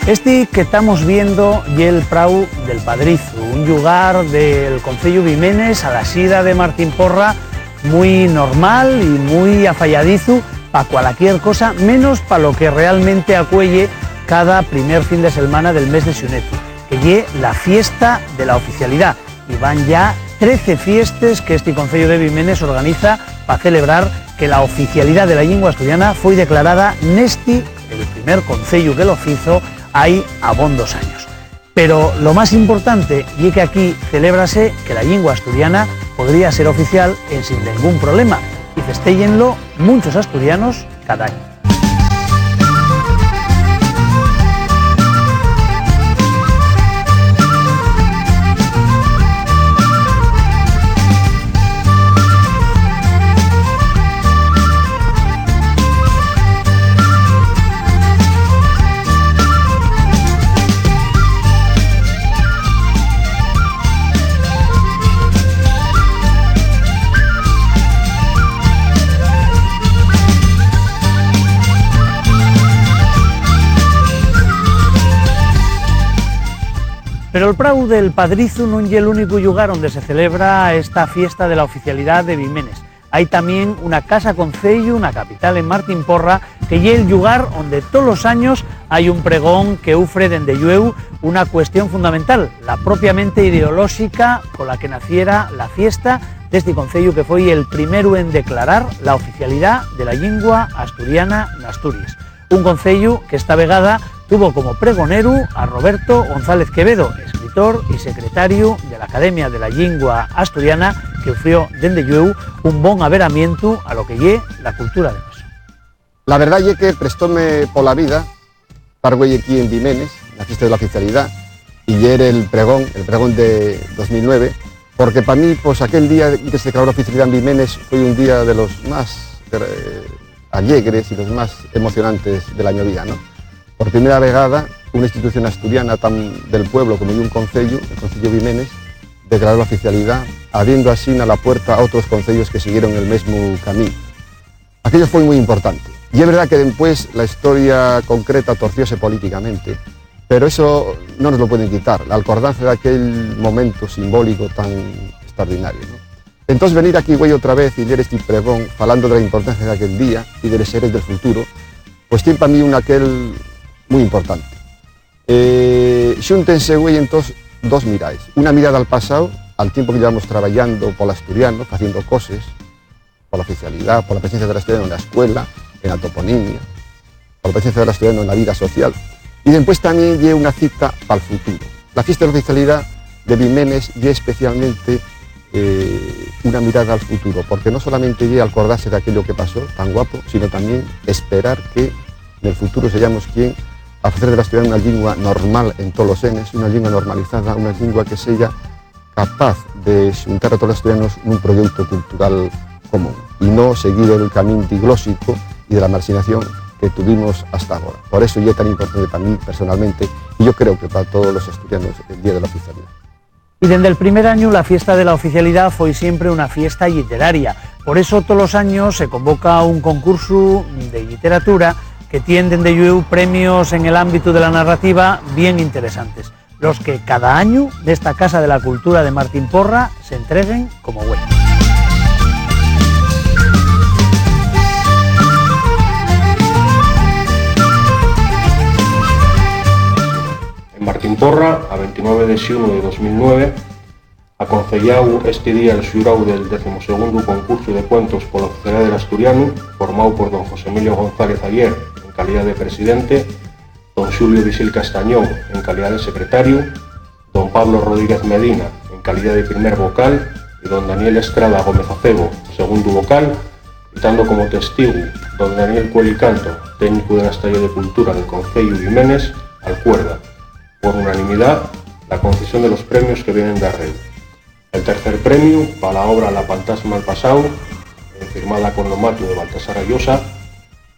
Este que estamos viendo y el prau del Padrizu, un lugar del concello Vimenes a la sida de Martín Porra, muy normal y muy afalladizo para cualquier cosa, menos para lo que realmente acuelle cada primer fin de semana del mes de Xunetu, que es la fiesta de la oficialidad. Y van ya 13 fiestas que este concello de Vimenes organiza para celebrar que la oficialidad de la lengua asturiana fue declarada nesti, el primer concello que lo hizo, hay abondos años. Pero lo más importante es que aquí celébrase que la lengua asturiana podría ser oficial sin ningún problema y festéllenlo muchos asturianos cada año. Pero el prau del Padrizu no es el único lugar donde se celebra esta fiesta de la oficialidad de Vimenes. Hay también una casa concello, una capital en Martín Porra, que es el lugar donde todos los años hay un pregón que ufre dende llueu una cuestión fundamental, la propiamente ideológica con la que naciera la fiesta de este concello, que fue el primero en declarar la oficialidad de la lengua asturiana en Asturias. Un concello que esta vegada tuvo como pregonero a Roberto González Quevedo, escritor y secretario de la Academia de la Lengua Asturiana, que ofreció dende llueu un bon averamiento a lo que lle la cultura de nos. La verdad es que prestóme por la vida para güey aquí en Vimenes, la fiesta de la oficialidad, y era el pregón de 2009, porque para mí, pues aquel día que se declaró la oficialidad en Vimenes fue un día de los más alegres y los más emocionantes del año día, ¿no? Por primera vegada, una institución asturiana tan del pueblo como un concello, el concello Vimenes, declaró la oficialidad, abriendo así a la puerta a otros concellos que siguieron el mismo camino. Aquello fue muy importante. Y es verdad que después la historia concreta torcióse políticamente, pero eso no nos lo pueden quitar, la acordanza de aquel momento simbólico tan extraordinario, ¿no? Entonces venir aquí güey otra vez y leer este pregón, falando de la importancia de aquel día y de los seres del futuro, pues tiene para mí un aquel muy importante. Xúntense güey entonces dos miradas, una mirada al pasado, al tiempo que llevamos trabajando por el asturiano, haciendo cosas, por la oficialidad, por la presencia del asturiano en la escuela, en la toponimia, por la presencia del asturiano en la vida social, y después también lleva una cita para el futuro. La fiesta de la oficialidad de Vimenes y especialmente una mirada al futuro, porque no solamente llega a acordarse de aquello que pasó tan guapo, sino también esperar que en el futuro seamos quien a hacer de la asturiana una lengua normal en todos los enes, una lengua normalizada, una lengua que sea capaz de juntar a todos los asturianos en un proyecto cultural común y no seguir el camino diglósico y de la marginación que tuvimos hasta ahora. Por eso ya es tan importante para mí personalmente y yo creo que para todos los asturianos el Día de la Oficialidad. Y desde el primer año la fiesta de la oficialidad fue siempre una fiesta literaria. Por eso todos los años se convoca un concurso de literatura que tienen de llueu premios en el ámbito de la narrativa bien interesantes, los que cada año de esta Casa de la Cultura de Martín Porra se entreguen como güey. Martín Porra, a 29 de xunio de 2009, aconcellau este día el xurau del 12º concurso de cuentos pola Oficialidad del Asturiano, formado por don José Emilio González Aguier, en calidad de presidente, don Xulio Visil Castañón, en calidad de secretario, don Pablo Rodríguez Medina, en calidad de primer vocal, y don Daniel Estrada Gómez Acebo, segundo vocal, citando como testigo don Daniel Cuelicanto, técnico de la Estadio de Cultura del Concello Vimenes, al cuerda, por unanimidad, la concesión de los premios que vienen de arriba. El tercer premio, para la obra La Fantasma al Pasado, firmada con Lomato de Baltasar Ayosa.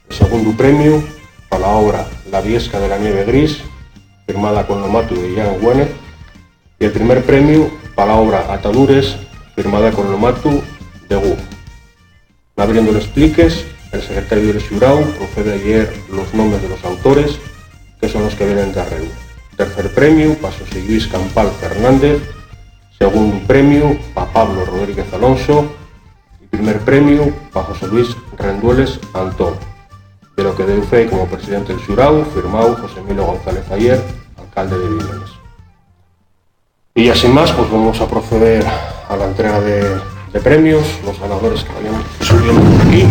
El segundo premio, para la obra La Viesca de la Nieve Gris, firmada con Lomato de Jan Güénez. Y el primer premio, para la obra Atadures, firmada con Lomato de Gu. Abriendo los pliques, el secretario del xurau procede a leer los nombres de los autores que son los que vienen de arriba. Tercer premio para José Luis Campal Fernández, segundo premio para Pablo Rodríguez Alonso y primer premio para José Luis Rendueles Antón, de lo que deu fe como presidente del xurado firmado José Emilio González Ayer, alcalde de Vimenes. Y así más, pues vamos a proceder a la entrega de premios, los ganadores que vayan subiendo por aquí.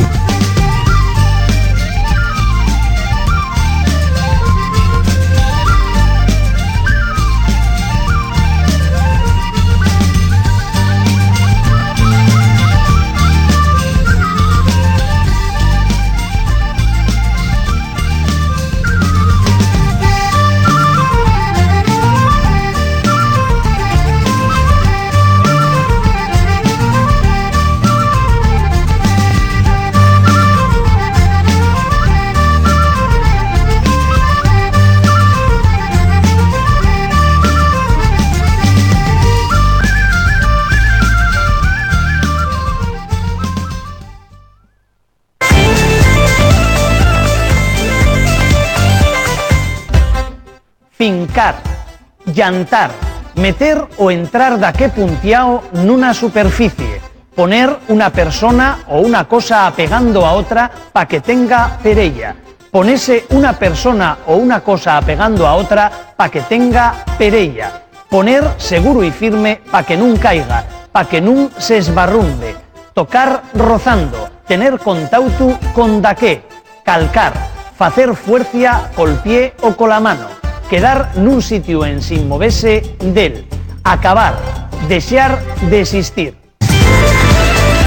Fincar, llantar, meter o entrar daqué puntiao nunha superficie, poner una persona o una cosa apegando a otra pa que tenga perella, ponerse una persona o una cosa apegando a otra pa que tenga perella, poner seguro y firme pa que nun caiga, pa que nun se esbarrunde, tocar rozando, tener contautu con daqué, calcar, facer fuercia col pie o cola mano, quedar nun sitio en sin movese del, acabar, desear de existir.